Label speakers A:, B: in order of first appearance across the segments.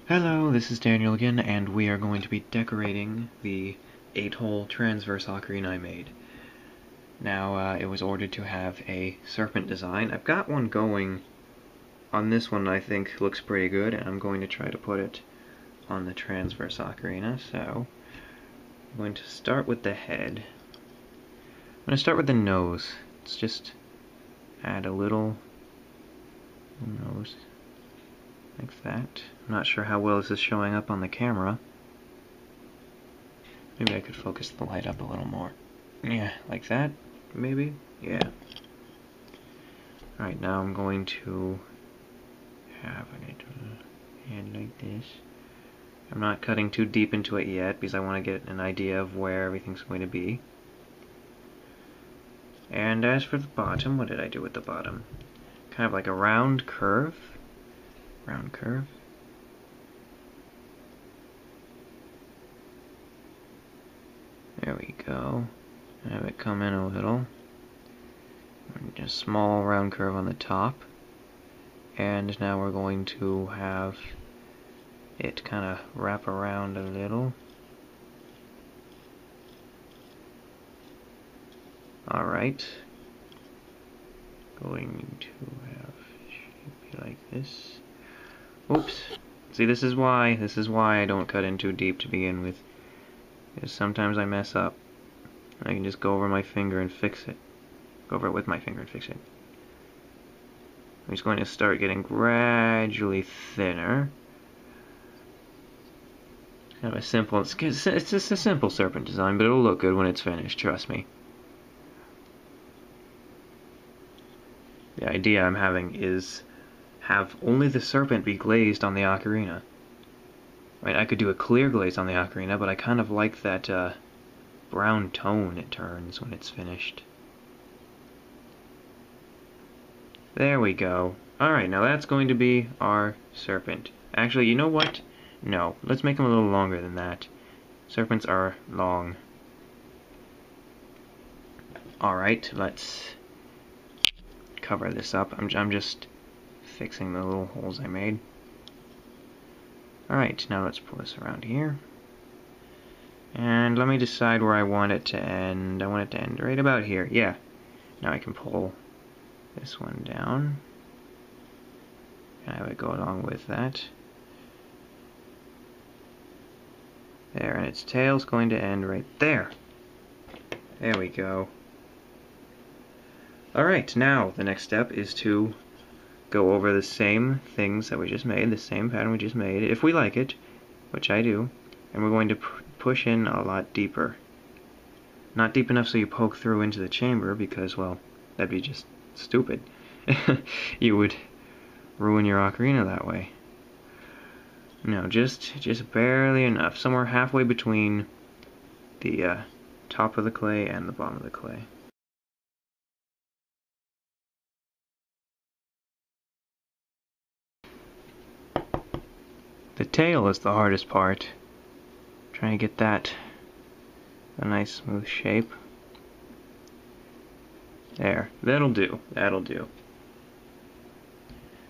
A: Hello, this is Daniel again, and we are going to be decorating the 8-hole transverse ocarina I made. Now, it was ordered to have a serpent design. I've got one going on this one I think looks pretty good, and I'm going to try to put it on the transverse ocarina, so I'm going to start with the head. I'm going to start with the nose. Let's just add a little nose like that. I'm not sure how well this is showing up on the camera. Maybe I could focus the light up a little more. Yeah, like that, maybe? Yeah. Alright, now I'm going to have a hand like this. I'm not cutting too deep into it yet because I want to get an idea of where everything's going to be. And as for the bottom, what did I do with the bottom? Kind of like a round curve. Round curve. There we go. Have it come in a little. Just small round curve on the top. And now we're going to have it kind of wrap around a little. Alright. Going to have shape be like this. Oops. See, this is why I don't cut in too deep to begin with. Because sometimes I mess up. I can just go over my finger and fix it. Go over it with my finger and fix it. I'm just going to start getting gradually thinner. Kind of a simple, it's just a simple serpent design, but it'll look good when it's finished, trust me. The idea I'm having is have only the serpent be glazed on the ocarina. Right, I could do a clear glaze on the ocarina, but I kind of like that brown tone it turns when it's finished. There we go. Alright, now that's going to be our serpent. Actually, you know what? No, let's make him a little longer than that. Serpents are long. Alright, let's cover this up. I'm just fixing the little holes I made. Alright, now let's pull this around here. And let me decide where I want it to end. I want it to end right about here. Yeah. Now I can pull this one down. And I would go along with that. There, and its tail's going to end right there. There we go. Alright, now the next step is to go over the same things that we just made, the same pattern we just made, if we like it, which I do, and we're going to push in a lot deeper. Not deep enough so you poke through into the chamber, because, well, that'd be just stupid. You would ruin your ocarina that way. No, just barely enough, somewhere halfway between the top of the clay and the bottom of the clay. The tail is the hardest part. Trying to get that a nice smooth shape. There, that'll do, that'll do.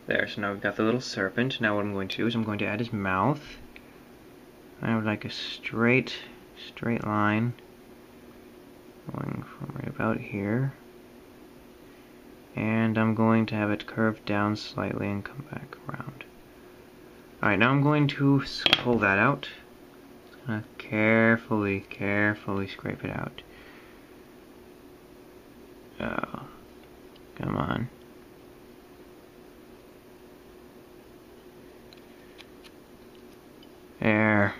A: There, so now we've got the little serpent. Now what I'm going to do is I'm going to add his mouth. I would like a straight line going from right about here. And I'm going to have it curve down slightly and come back around. Alright, now I'm going to pull that out. Just gonna carefully scrape it out. Oh, come on. There.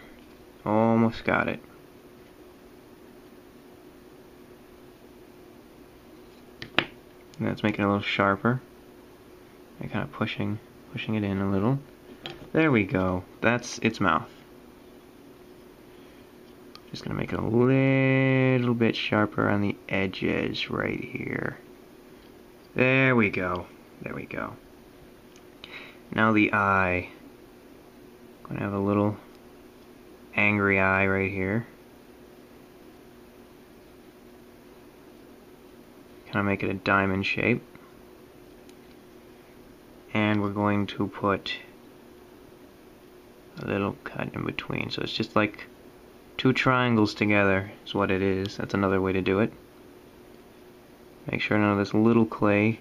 A: Almost got it. Let's make it a little sharper. I'm kind of pushing it in a little. There we go. That's its mouth. Just gonna make it a little bit sharper on the edges right here. There we go. There we go. Now the eye. Gonna have a little angry eye right here. Kind of make it a diamond shape. And we're going to put a little cut in between. So it's just like two triangles together is what it is. That's another way to do it. Make sure none of this little clay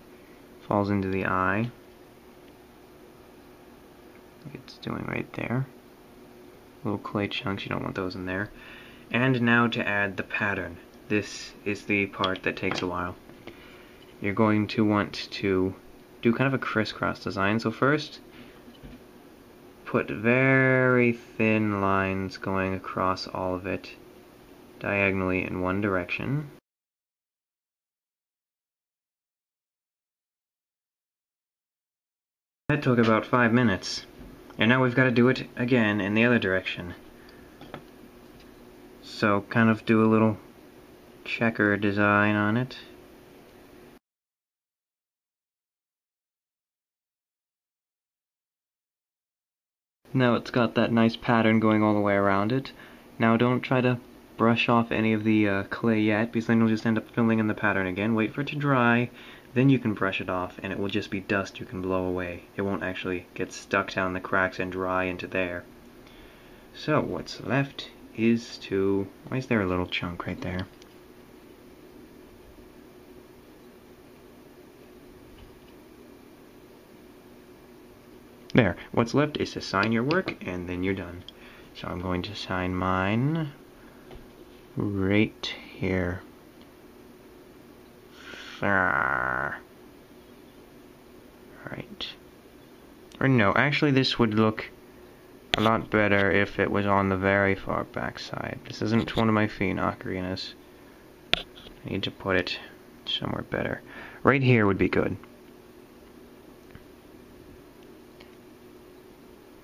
A: falls into the eye. Like it's doing right there. Little clay chunks, you don't want those in there. And now to add the pattern. This is the part that takes a while. You're going to want to do kind of a crisscross design. So first, put very thin lines going across all of it, diagonally in one direction. That took about 5 minutes. And now we've got to do it again in the other direction. So kind of do a little checker design on it. Now it's got that nice pattern going all the way around it. Now don't try to brush off any of the clay yet, because then you'll just end up filling in the pattern again. Wait for it to dry, then you can brush it off, and it will just be dust you can blow away. It won't actually get stuck down the cracks and dry into there. So what's left is to... why is there a little chunk right there? There. What's left is to sign your work, and then you're done. So I'm going to sign mine right here. Right. Or no, actually this would look a lot better if it was on the very far back side. This isn't one of my Fiend ocarinas. I need to put it somewhere better. Right here would be good.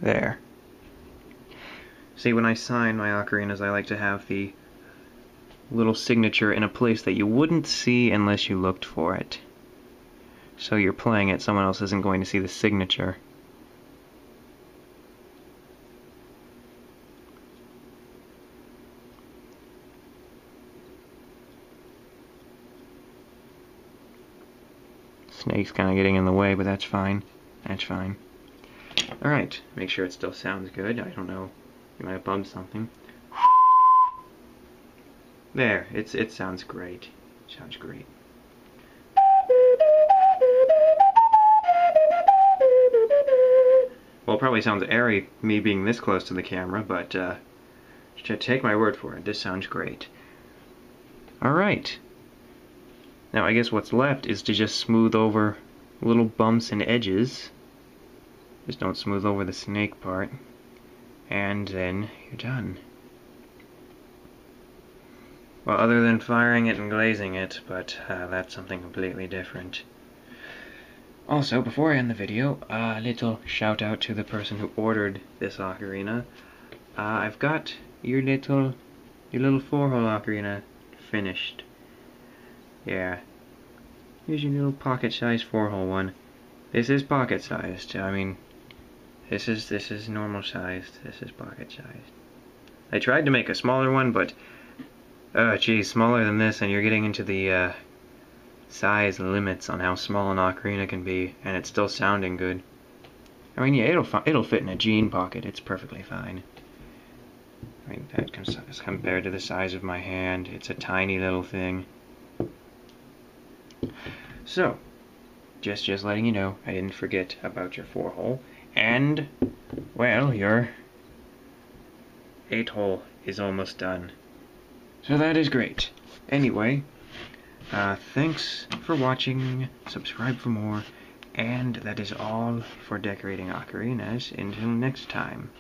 A: There. See, when I sign my ocarinas, I like to have the little signature in a place that you wouldn't see unless you looked for it. So you're playing it, someone else isn't going to see the signature. Snake's kind of getting in the way, but that's fine. That's fine. Alright, make sure it still sounds good. I don't know, you might have bumped something. There, it sounds great. Sounds great. Well, it probably sounds airy, me being this close to the camera, but take my word for it, this sounds great. Alright. Now I guess what's left is to just smooth over little bumps and edges. Just don't smooth over the snake part. And then you're done. Well, other than firing it and glazing it, but that's something completely different. Also, before I end the video, a little shout out to the person who ordered this ocarina. I've got your little 4-hole ocarina finished. Yeah. Here's your little pocket-sized 4-hole one. This is pocket-sized. I mean, this is normal sized. This is pocket-sized. I tried to make a smaller one, but geez, smaller than this, and you're getting into the size limits on how small an ocarina can be, and it's still sounding good. I mean, yeah, it'll fit in a jean pocket. It's perfectly fine. I mean, that compared to the size of my hand, it's a tiny little thing. So, just letting you know, I didn't forget about your 4-hole, and well, your 8-hole is almost done. So that is great. Anyway, thanks for watching, subscribe for more, and that is all for decorating ocarinas. Until next time.